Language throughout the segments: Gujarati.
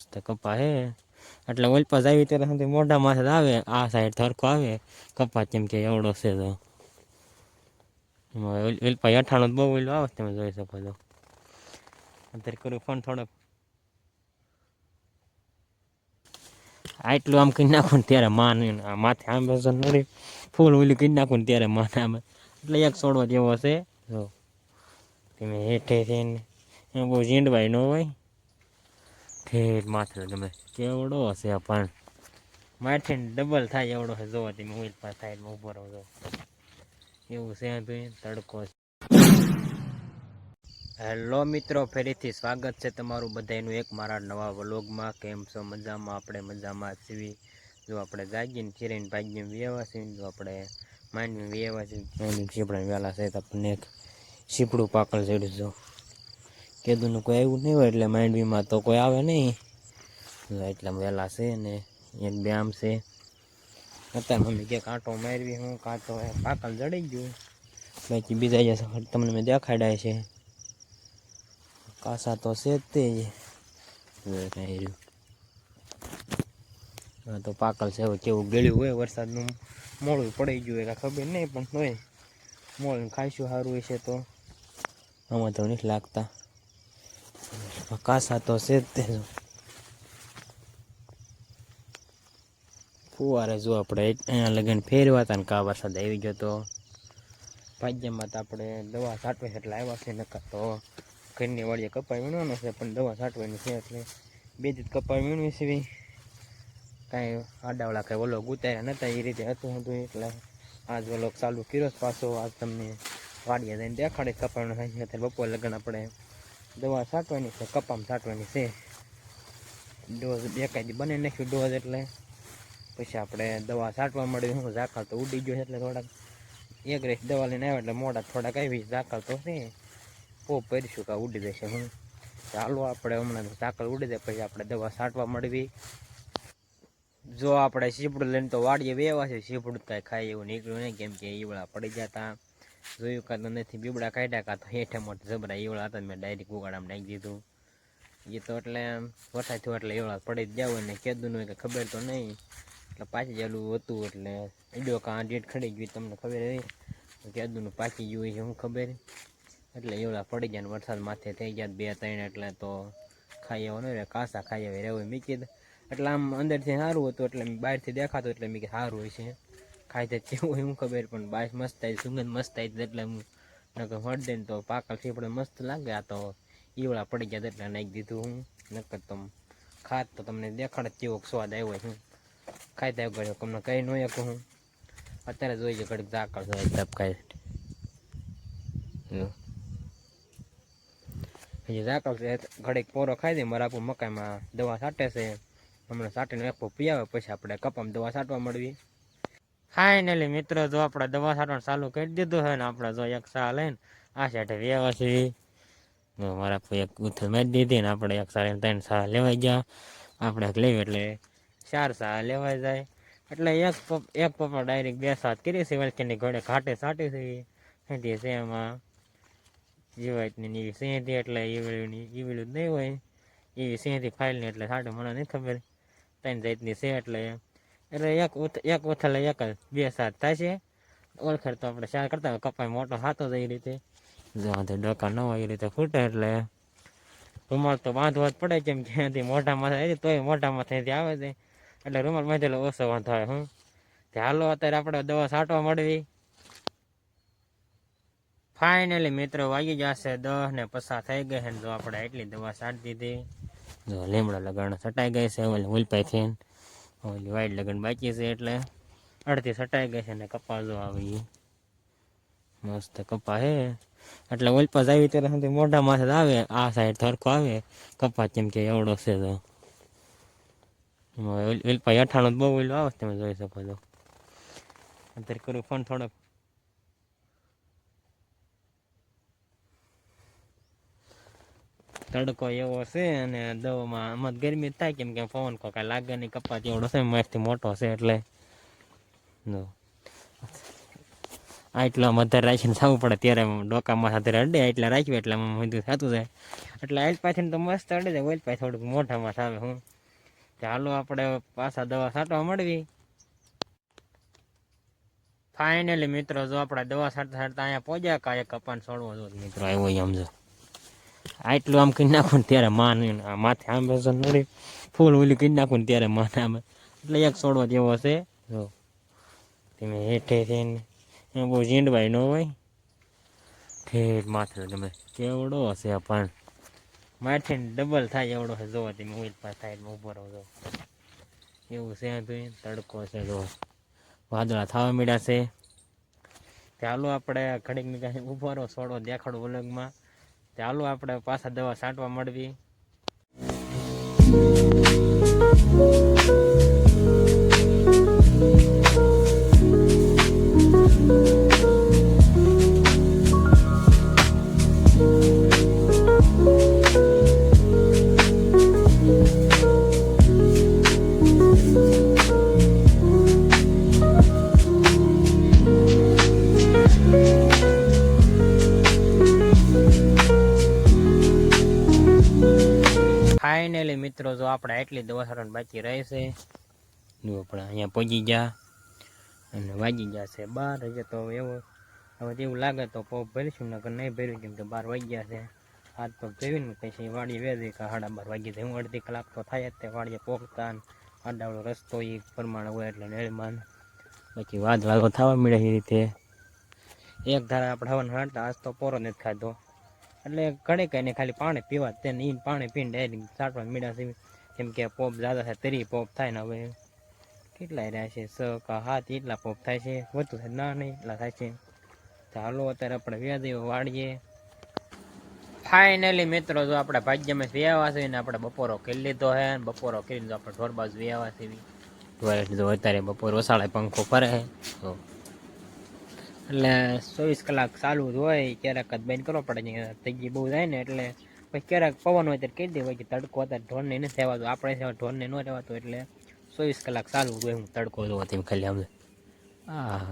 મસ્ત કપા હે એટલે ઓલપાસ આવી ત્યારે સુધી મોઢા માથે આવે આ સાઈડ થરકો આવે કપા કેમ કે એવડો છે તો ઓલપા 98 બહુ ઓલું આવે તમે જોઈ શકો છો અત્યારે કરું ફોન થોડોક આટલું આમ કરી નાખું ને ત્યારે માથે આમ નડી ફૂલ ઓલી કરી નાખું ને ત્યારે માથે આમ એટલે એક છોડવો જેવો હશે જો તમે હેઠે થઈને એમ બહુ ઝીંડવાય ન હોય ઠેઠ માથે ગમે કેવડો હશે આ પણ માથે ડબલ થાય એવડો હશે જોવા તમે ઓઇલ પાસ સાઈડમાં ઉભો રહો છો એવું છે તડકો હેલો મિત્રો ફરીથી સ્વાગત છે તમારું બધાનું એક મારા નવા વ્લોગમાં કેમ છો મજામાં આપણે મજામાં છીએ જો આપણે જાગીને ચીરીને ભાગીને વ્યવા છીએ જો આપણે માંડવીને વ્યવા છીએ ચીપડા વહેલા છે તો આપણને એક સીપડું પાકળ ચડ્યું જો કીધુંનું કોઈ આવ્યું નહીં હોય એટલે માંડવીમાં તો કોઈ આવે નહીં એટલા વહેલા છે ને એક બે આમ છે અત્યારે મમ્મી કે કાંટો મારવી હું કાંટો પાકળ જડી ગયું બાકી બીજા જશે તમને મેં દેખાડાય છે કાસા તો છે જ તે તો પાકલ છે કેવું ગળ્યું હોય વરસાદનું મોડું પડી ગયું હોય ખબર નહીં પણ હોય મોડું ખાઈશું સારું હશે તો આમાં તો નથી લાગતા કાસા તો છે જ તે ફુવારે જો આપણે અહીંયા લગન ફેરવા હતા ને કા વરસાદ આવી ગયો તો ભાગ્યમાં તો આપણે દવા છાંટવી એટલે આવ્યા છે નકર તો ઘરની વાળીએ કપાઈ વીણવાનો છે પણ દવા છાંટવાની છે એટલે બે જ કપાઈ વીણવી છે કાંઈ આડાવડા કાંઈ ઓલો ઉતાર્યા નહોતા એ રીતે હતું એટલે આજ ઓલો ચાલુ કર્યો પાછો આજ તમને વાડીએ જઈને દેખાડે કપાવાનું થાય છે અત્યારે બપોર લગન આપણે દવા છાંટવાની છે કપામાં છાંટવાની છે ડોઝ એકાદી બને નાખ્યું ડોઝ એટલે પછી આપણે દવા છાંટવા મળી હું ઝાકળ તો ઉડી ગયો એટલે થોડાક એક રેસ દવા લઈને આવ્યા એટલે મોડા થોડાક આવી ઝાકળ તો છે પોપ કરીશું કે ઉડી જશે હું ચાલો આપણે હમણાં ઝાકળ ઉડી જાય પછી આપણે દવા છાંટવા મળવી જો આપણે સીપડું લઈને તો વાડીએ વેવા છે સીપડું કાંઈ ખાઈ એવું નીકળ્યું નહીં કેમ કે ઈવડા પડી જતા જોયું કાં તો નથી બીબડા કાઢ્યા કાં તો હેઠે મોટા જબરા ઈવડા હતા મેં ડાયરેક્ટ ઉગાડામાં નાખી દીધું એ તો એટલે વરસાદ થયો એટલે ઈવડા પડી જ જાવ ને કીધું કે ખબર તો નહીં એટલે પાછી જેલું હતું એટલે ઈડો કાં ડેટ ખડી ગયું તમને ખબર હતી કીધું પાછી ગયું છે હું ખબર એટલે એવડા પડી ગયા ને વરસાદ માથે થઈ ગયા 2-3 એટલે તો ખાઈ એવો નહીં કાસા ખાઈ આવે રહેવું મેં કીધું એટલે આમ અંદરથી સારું હતું એટલે બહારથી દેખાતું એટલે મેં કે સારું હોય છે ખાઈ તો કેવું હોય હું ખબર પણ બાસ મસ્ત આવી સુગંધ મસ્ત આવી એટલે હું નકર હળ દઈને તો પાકળ સીપડે મસ્ત લાગે આ તો ઈવડા પડી ગયા એટલે નાખી દીધું હું નકર તો ખાત તો તમને દેખાડે કેવો સ્વાદ આવ્યો હું ખાઈ ત્યાં કર્યો તમને કઈ ન શકું હું અત્યારે જોઈએ ઘડીક ઝાકળ ધબકાય હજી ઝાકળ છે ઘડીક પોરો ખાઈ દે મારા આપું મકાઈમાં દવા છાંટે છે હમણાં છાંટીને એક પી આવે પછી આપણે કપામાં દવા છાંટવા મળવી ફાઇનલી મિત્રો જો આપણે દવા છાંટવાનું ચાલુ કરી દીધું છે ને આપણે જો એક સા લઈને આ સાઈડે વ્યવસ્થિત મારા એક ગુથલ મેચ દીધી ને આપણે એક સારી 3 સા લેવાઈ ગયા આપણે લેવી એટલે 4 સા લેવાઈ જાય એટલે એક પપ્પા ડાયરેક્ટ 2 સાત કરી છે વલકીની ઘોડે ઘાટે છાંટી છે છે એમાં જીવાતની એવી સેંધી એટલે ઈવળની ઈવળું જ નહીં હોય એવી સેંધી ફાઇલની એટલે છાંટે મને નહીં ખબર 3 જાતની છે એટલે એક વથલે એક 2 સાત થાય છે ઓળખર તો આપણે 4 કરતા હોય કપાઈ મોટો થતો જ એ રીતે જો ડોકા ન હોય એ રીતે ફૂટે એટલે રૂમાલ તો બાંધવા જ પડે કેમ કે મોઢામાં થાય તોય મોઢામાં થઈથી આવે છે એટલે રૂમાલ બાંધેલો ઓછો વાંધો આવે હું હાલો અત્યારે આપણે દવા છાંટવા મળવી ફાઇનલી મિત્રો વાગી જશે 10 ને પસાર થઈ ગઈ છે જો આપણે એટલી દવા છાંટી દીધી જો લીમડા લગાડ છટાઈ ગઈ છે ઉલપાઈથી ઓલી વાઈટ લગન બાકી છે એટલે અડધી છટાઈ ગઈ છે ને કપા જો આવી મસ્ત કપા હે એટલે ઓલપાસ આવી ત્યારે સુધી મોઢા માથે આવે આ સાઈડ થરકો આવે કપા કેમ કે એવડો છે તો ઓલપા 98 બહુ ઓલું આવે તમે જોઈ શકો છો અત્યારે કરું ફોન થોડોક તડકો એવો છે અને દવામાં આમાં ગરમી થાય કેમ કે પવન કો કાંઈ લાગે નહીં કપા જેવડો છે મસ્તથી મોટો છે એટલે આટલા મધર રાખીને થવું પડે ત્યારે ડોકામાં સાથે અડે એટલે રાખ્યું એટલે બધું થતું જાય એટલે આઈલ પાછળ તો મસ્ત અડે જાય ઓઇલ પાછી થોડુંક મોઢામાં આવે હું ચાલો આપણે પાછા દવા છાંટવા મળવી. ફાઇનલી મિત્રો જો આપણે દવા છાંટતા છાંટતા અહીંયા પહોંચ્યા કાંઈ કપાન છોડવો જો મિત્રો આવ્યો સમજો. આટલું આમ કરી નાખું ને ત્યારે માથે આમ બેસો નડી ફૂલ ઓલી કરી નાખું ને ત્યારે માથે આમ એટલે એક છોડવો જેવો હશે. જો તમે હેઠે થઈને બહુ ઝીંડવાય ન હોય ઠેઠ માથે ગમે કેવડો હશે પણ માથે ડબલ થાય એવડો હશે. જોવો તમે ઓઇલ પાસ થાય ઊભો રહો જો એવું છે. તો તડકો છે જો વાદળા થવા મળ્યા છે. ચાલો આપણે ઘડીક નીકળી ઊભો રહો છોડો દેખાડો વલગમાં. ચાલો આપણે પાછા દવા છાંટવા મળવી. ફાઇનલી મિત્રો જો આપણે એટલી દવા છાંટવાની બાકી રહે છે. જો આપણે અહીંયા પહોંચી ગયા અને વાગી ગયા છે 12. હજી તો એવો હવે એવું લાગે તો પગ ભરીશું નકર નહીં ભર્યું કેમ કે 12 વાગ્યા છે. હાથ પગ ભરીને પછી વાડી વેરી કે 12:30 વાગી જાય. હું અડધી કલાક તો થાય જ તે વાડીએ પહોંચતા આડાવડો રસ્તો એ પ્રમાણે હોય એટલે નેળમાં પછી વાદળા થવા મળે એ રીતે. એક ધારા આપણે હવન હાંટતા આજ તો પોરો નથી ખાધો એટલે ઘણે કઈને ખાલી પાણી પીવા તેને એ પાણી પીને ડાયરેક્ટ છાંટવા મીડા છે. કેમ કે પોપ જ્યાદા થાય તરી પોપ થાય ને હવે કેટલાય રહ્યા છે 6 કે 7 એટલા પોપ થાય છે. વધુ થાય ના નહીં એટલા થાય છે. ચાલો અત્યારે આપણે વ્યાજ વાળીએ. ફાઇનલી મિત્રો જો આપણે ભાગ્યમાં વ્યાવા છે ને આપણે બપોરો કરી લીધો હે. બપોરો કરીને તો આપણે ઢોર બાજુ વ્યાવા છે. ઢોર જો અત્યારે બપોર વસાળે પંખો ફરે છે તો એટલે 24 કલાક ચાલુ જ હોય. ક્યારેક જ બંધ કરવો પડે તગી બહુ જાય ને એટલે પછી ક્યારેક પવન હોય ત્યારે કહી દે હોય કે તડકો અત્યારે ઢોરને નથી રહેવાતો આપણે ઢોરને ન રહેવાતો એટલે 24 કલાક ચાલુ હોય. હું તડકો જોવો તેમ ખાલી આમ હા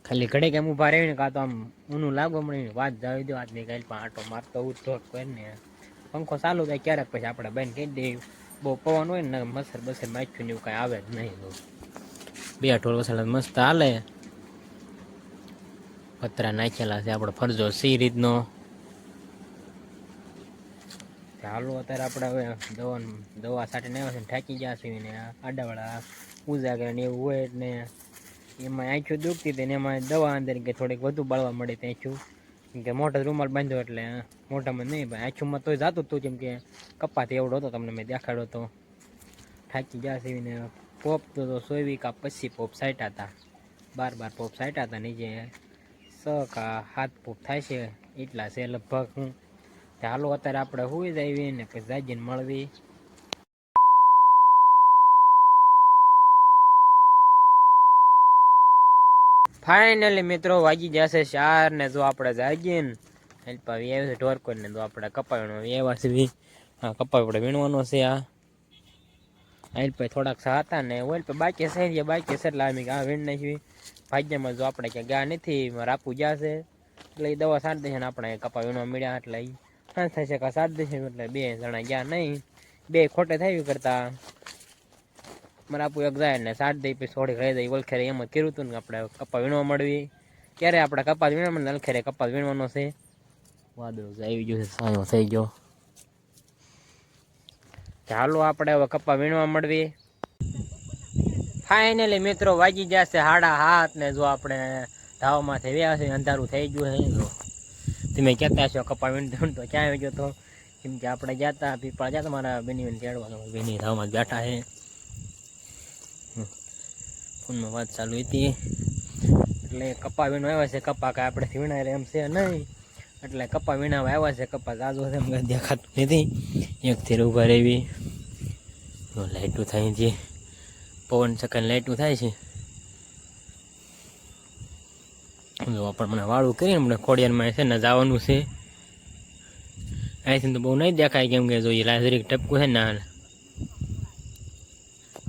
ખાલી ઘડે કેમ ઊભા રહીને કાં તો આમ ઊનું લાગવા મળીને વાત જાવી દો. આજની કાલ પણ આટો મારતો હું ઢોર કરીને પંખો ચાલુ થાય ક્યારેક પછી આપણે બંધ કહી દઈએ. બહુ પવન હોય ને મચ્છર બસર માખ્યું ને એવું કાંઈ આવે જ નહીં. બે ઢોર વસાડે મસ્ત હાલે. પતરા નાખેલા છે આપણે ફરજો સી રીતનો. ચાલો અત્યારે આપણે હવે દવા છાંટીને આવ્યા છે ને થાકી ગયા છે ને આડાવાળા પૂજા કરે ને એવું હોય એટલે એમાં આંખું દુખતી હતી ને એમાં દવા અંદર કે થોડીક વધુ બાળવા મળે તો આંખું કેમ કે મોટો રૂમાલ બાંધ્યો એટલે મોઢામાં નહીં ભાઈ આંખુંમાં તો જતું હતું કેમ કે કપાથી એવડો હતો તમને મેં દેખાડ્યો તો. થાકી ગયા છે ને પોપ તો 24 કા પછી પોપ સાટ્યા હતા 12 પોપ સાટ્યા હતા નીચે 6 કા 7 પોપ થાય છે એટલા છે લગભગ. હું ચાલો અત્યારે આપણે સુઈ જઈએ ને પછી જાગીને મળવી. ફાઇનલી મિત્રો વાગી જશે 4 ને જો આપણે જાગીએ ને હેલ્પા આવ્યો છે ઢોર કોઈને તો આપણે કપાવીનો એવા છે. હા કપાવી આપણે વીણવાનો છે. આ હેલ્પા થોડાક સા હતા ને ઓઇલ પર બાકી છે બાકી છે એટલે અમે આ વીણ નાખી. ભાગ્યમાં જો આપણે ક્યાં ગયા નથી રાપુ ગયા છે એટલે એ દવા છાંટી દેશે ને આપણે કપા વીણવા મળ્યા એટલે હા થાય છે કે સાથ દેશે એટલે 2 જણા ગયા નહીં 2 ખોટે થાય કરતા મરાપુ એક જાય ને સાથ દઈ પછી થોડીક રહી જાય. ઓળખે એમ જ કર્યું હતું ને આપણે કપા વીણવા મળવી. ક્યારે આપણે કપા વીણવા મળે અલખેરે કપા વીણવાનો છે. વાદળો આવી ગયો છે સાયો થઈ ગયો. ચાલો આપણે હવે કપા વીણવા મળવી. ફાઇનલી મિત્રો વાગી ગયા છે 7:30 ને જો આપણે ધાવામાંથી વ્યા છે અંધારું થઈ ગયું છે. જો તમે કહેતા છો કપા વીણતો તો ક્યાં આવી ગયો તો કેમ કે આપણે ગયા હતા પીપળા ગયા હતા મારા બેની તેડવાનો બેની ધાવામાં બેઠા છે. ફોનમાં વાત ચાલુ હતી એટલે કપા વીણવા આવ્યા છે. કપા કાંઈ આપણેથી વીણાય એમ છે નહીં એટલે કપા વીણાવા આવ્યા છે. કપા જાજો છે એમ દેખાતું નથી. એક થેર ઊભા રહેવી લાઈટું થાય છે પવન ચક્કર લાઈટું થાય છે. જો આપણે મને વાળું કરીને આપણે ખોડિયારમાં છે ને જવાનું છે. અહીંથી તો બહુ નહીં દેખાય કેમ કે જો એ લાજરીક ટપકું છે ને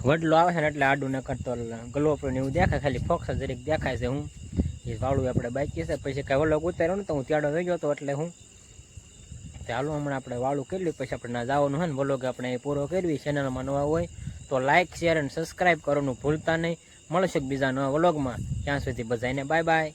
વડલો આવે છે ને એટલે આડું ન કરતો ગલોપડું ને એવું દેખાય ખાલી ફોક્સ જરીક દેખાય છે. હું એ વાળું આપણે બાકી છે પછી કાંઈ વલોક ઉતાર્યો ને તો હું ત્યાડો થઈ ગયો હતો એટલે હું તો હાલો હમણાં આપણે વાળું કરી લઈએ, પછી આપણે જવાનું હોય ને વ્લોગ આપણે પૂરો કરવી. ચેનલમાં નવા હોય તો લાઇક શેર અને સબસ્ક્રાઈબ કરવાનું ભૂલતા નહીં. મળશે બીજા નવા વ્લોગમાં. ત્યાં સુધી બધાને બાય બાય.